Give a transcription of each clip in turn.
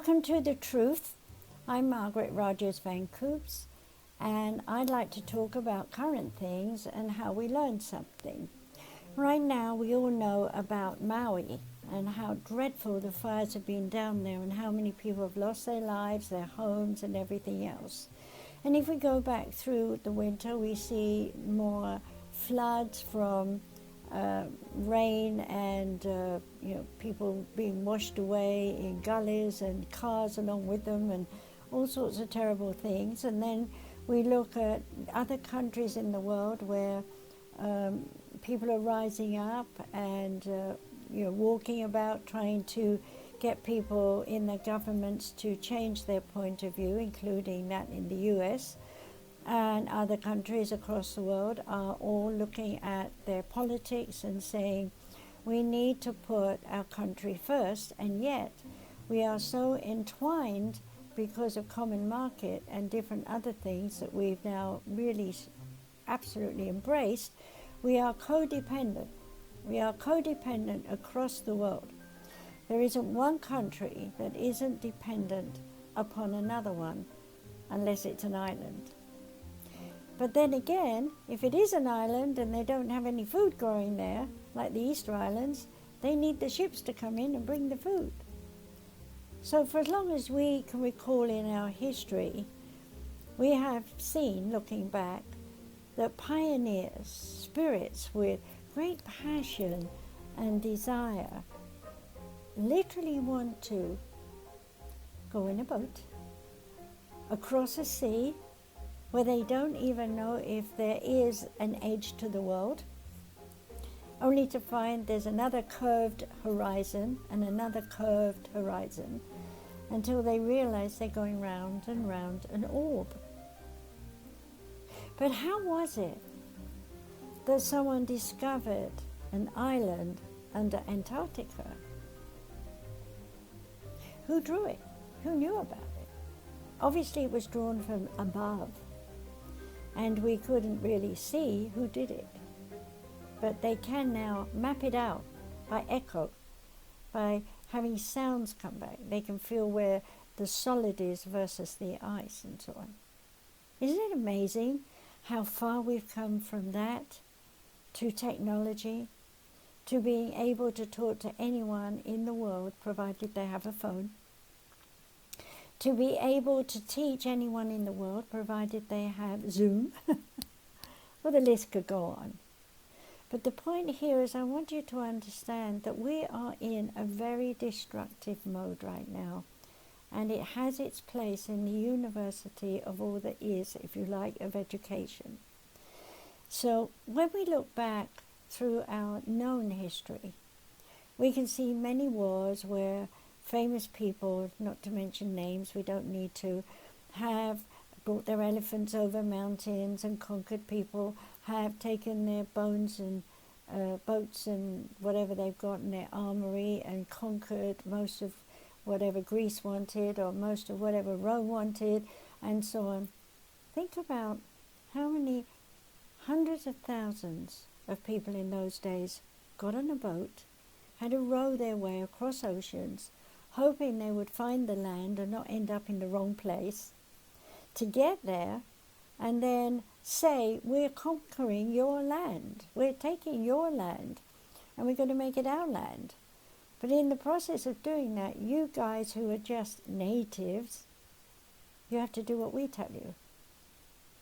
Welcome to The Truth. I'm Margaret Vann Coops, and I'd like to talk about current things and how we learn something. Right now, we all know about Maui and how dreadful the fires have been down there and how many people have lost their lives, their homes, and everything else. And if we go back through the winter, we see more floods from rain and people being washed away in gullies and cars along with them and all sorts of terrible things. And then we look at other countries in the world where people are rising up and walking about trying to get people in their governments to change their point of view, including that in the US. And other countries across the world are all looking at their politics and saying, we need to put our country first, and yet we are so entwined because of common market and different other things that we've now really absolutely embraced. We are codependent. We are codependent across the world. There isn't one country that isn't dependent upon another one, unless it's an island. But then again, if it is an island and they don't have any food growing there, like the Easter Islands, they need the ships to come in and bring the food. So for as long as we can recall in our history, we have seen, looking back, that pioneers, spirits with great passion and desire, literally want to go in a boat across a sea where they don't even know if there is an edge to the world, only to find there's another curved horizon and another curved horizon, until they realize they're going round and round an orb. But how was it that someone discovered an island under Antarctica? Who drew it? Who knew about it? Obviously it was drawn from above, and we couldn't really see who did it. But they can now map it out by echo, by having sounds come back. They can feel where the solid is versus the ice and so on. Isn't it amazing how far we've come from that to technology, to being able to talk to anyone in the world, provided they have a phone, to be able to teach anyone in the world, provided they have Zoom? Well, the list could go on. But the point here is I want you to understand that we are in a very destructive mode right now. And it has its place in the university of all that is, if you like, of education. So when we look back through our known history, we can see many wars where famous people, not to mention names, we don't need to, have brought their elephants over mountains and conquered people, have taken their bones and boats and whatever they've got in their armory and conquered most of whatever Greece wanted or most of whatever Rome wanted and so on. Think about how many hundreds of thousands of people in those days got on a boat, had to row their way across oceans, hoping they would find the land and not end up in the wrong place, to get there and then say, we're conquering your land, we're taking your land, and we're going to make it our land. But in the process of doing that, you guys who are just natives, you have to do what we tell you.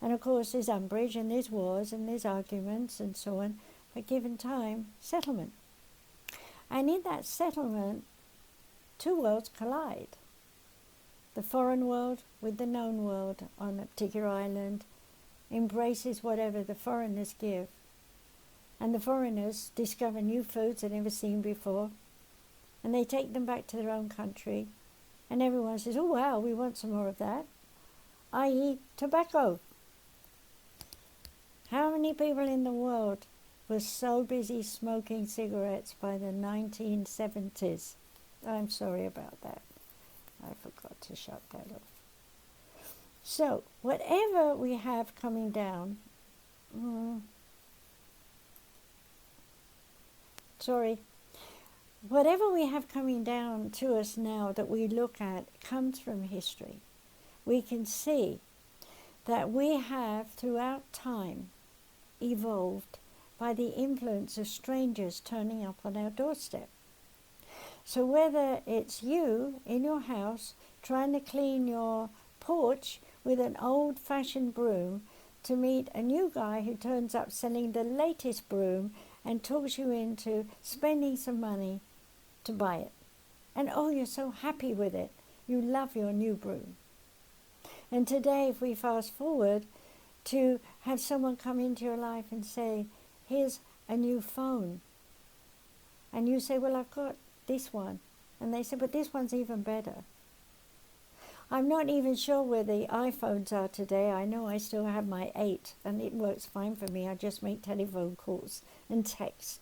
And of course there's umbrage and there's wars and there's arguments and so on, but given time, settlement. And in that settlement, two worlds collide. The foreign world with the known world on a particular island embraces whatever the foreigners give. And the foreigners discover new foods they've never seen before. And they take them back to their own country. And everyone says, oh wow, we want some more of that. I.e. tobacco. How many people in the world were so busy smoking cigarettes by the 1970s? I'm sorry about that. I forgot to shut that off. So, whatever we have coming down, whatever we have coming down to us now that we look at comes from history. We can see that we have throughout time evolved by the influence of strangers turning up on our doorstep. So whether it's you in your house trying to clean your porch with an old-fashioned broom to meet a new guy who turns up selling the latest broom and talks you into spending some money to buy it. And oh, you're so happy with it. You love your new broom. And today, if we fast forward to have someone come into your life and say, here's a new phone. And you say, well, I've got this one. And they say, but this one's even better. I'm not even sure where the iPhones are today. I know I still have my 8 and it works fine for me. I just make telephone calls and text.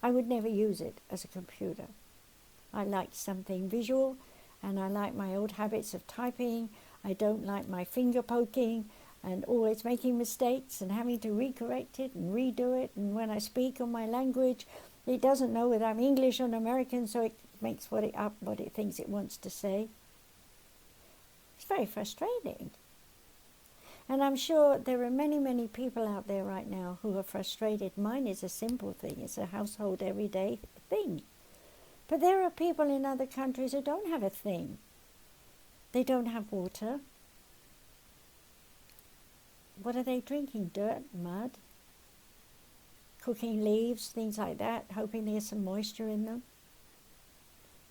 I would never use it as a computer. I like something visual and I like my old habits of typing. I don't like my finger poking and always making mistakes and having to recorrect it and redo it. And when I speak on my language, it doesn't know whether I'm English or American, so it makes what it thinks it wants to say. It's very frustrating. And I'm sure there are many, many people out there right now who are frustrated. Mine is a simple thing. It's a household everyday thing. But there are people in other countries who don't have a thing. They don't have water. What are they drinking? Dirt, mud, cooking leaves, things like that, hoping there's some moisture in them.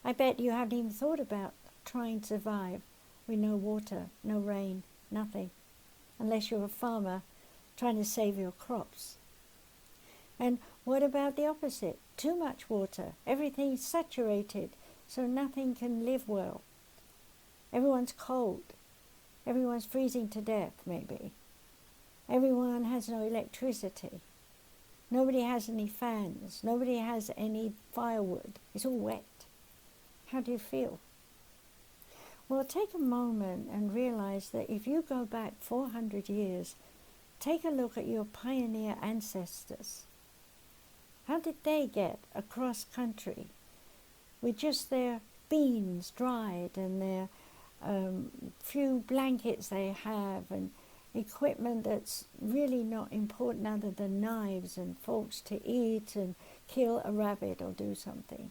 I bet you haven't even thought about trying to survive with no water, no rain, nothing, unless you're a farmer trying to save your crops. And what about the opposite? Too much water. Everything's saturated, so nothing can live well. Everyone's cold. Everyone's freezing to death, maybe. Everyone has no electricity. Nobody has any fans. Nobody has any firewood. It's all wet. How do you feel? Well, take a moment and realize that if you go back 400 years, take a look at your pioneer ancestors. How did they get across country with just their beans dried and their few blankets they have and equipment that's really not important other than knives and forks to eat and kill a rabbit or do something?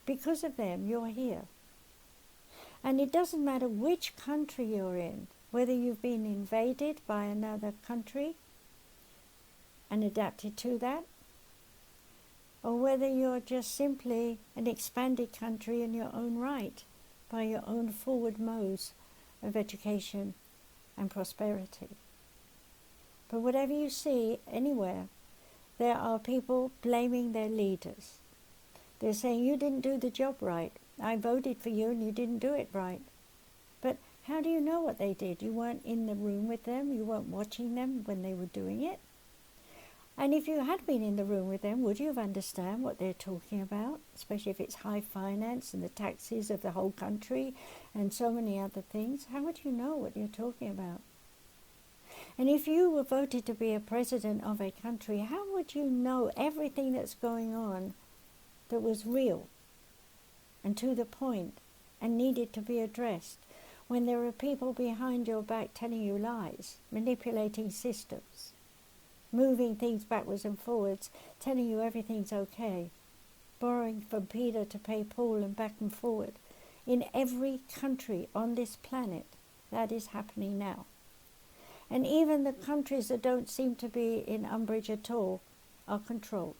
Because of them, you're here. And it doesn't matter which country you're in, whether you've been invaded by another country and adapted to that, or whether you're just simply an expanded country in your own right by your own forward modes of education and prosperity. But whatever you see anywhere, there are people blaming their leaders. They're saying, you didn't do the job right. I voted for you and you didn't do it right. But how do you know what they did? You weren't in the room with them. You weren't watching them when they were doing it. And if you had been in the room with them, would you have understood what they're talking about? Especially if it's high finance and the taxes of the whole country and so many other things. How would you know what you're talking about? And if you were voted to be a president of a country, how would you know everything that's going on that was real and to the point and needed to be addressed when there are people behind your back telling you lies, manipulating systems, moving things backwards and forwards, telling you everything's okay, borrowing from Peter to pay Paul and back and forward? In every country on this planet, that is happening now. And even the countries that don't seem to be in umbrage at all are controlled.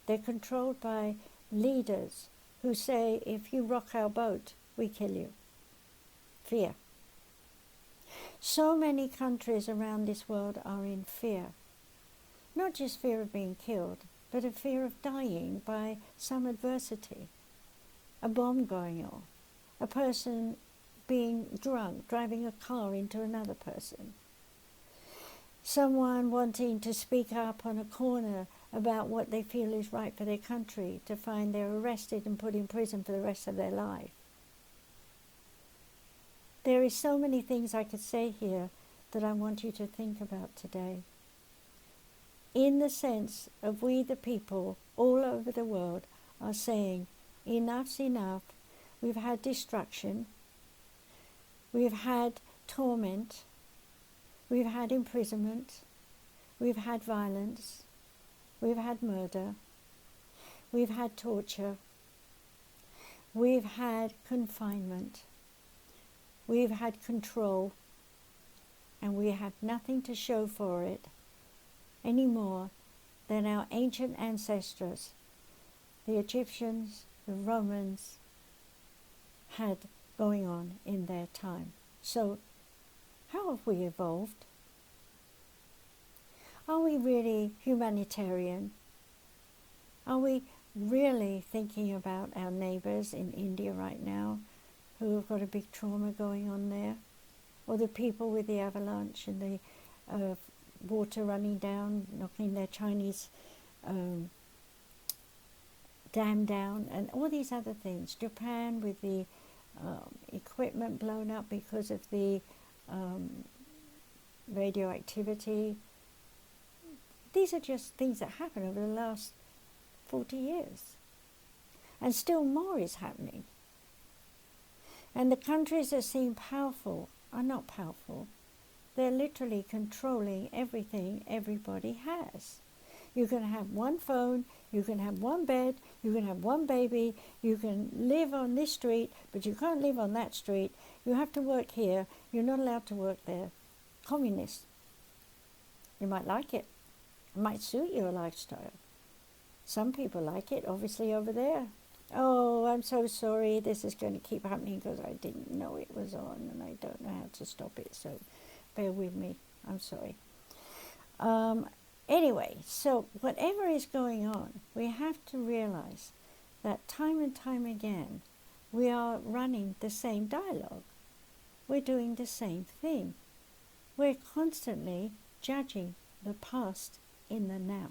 They're controlled by leaders who say, if you rock our boat, we kill you. Fear. So many countries around this world are in fear. Not just fear of being killed, but a fear of dying by some adversity. A bomb going off. A person being drunk, driving a car into another person. Someone wanting to speak up on a corner about what they feel is right for their country, to find they're arrested and put in prison for the rest of their life. There is so many things I could say here that I want you to think about today. in the sense of we the people all over the world are saying enough's enough. We've had destruction, we've had torment, we've had imprisonment, we've had violence, we've had murder, we've had torture, we've had confinement, we've had control, and we have nothing to show for it any more than our ancient ancestors, the Egyptians, the Romans, had going on in their time. So, how have we evolved? Are we really humanitarian? Are we really thinking about our neighbors in India right now who have got a big trauma going on there? Or the people with the avalanche and the water running down, knocking their Chinese dam down, and all these other things. Japan with the equipment blown up because of the radioactivity. These are just things that happened over the last 40 years. And still more is happening. And the countries that seem powerful are not powerful. They're literally controlling everything everybody has. You can have one phone, you can have one bed, you can have one baby, you can live on this street, but you can't live on that street. You have to work here, you're not allowed to work there. Communist. You might like it. It might suit your lifestyle. Some people like it, obviously, over there. Oh, I'm so sorry, this is going to keep happening because I didn't know it was on and I don't know how to stop it, so bear with me, I'm sorry. Anyway, so whatever is going on, we have to realize that time and time again, we are running the same dialogue. We're doing the same thing. We're constantly judging the past in the now.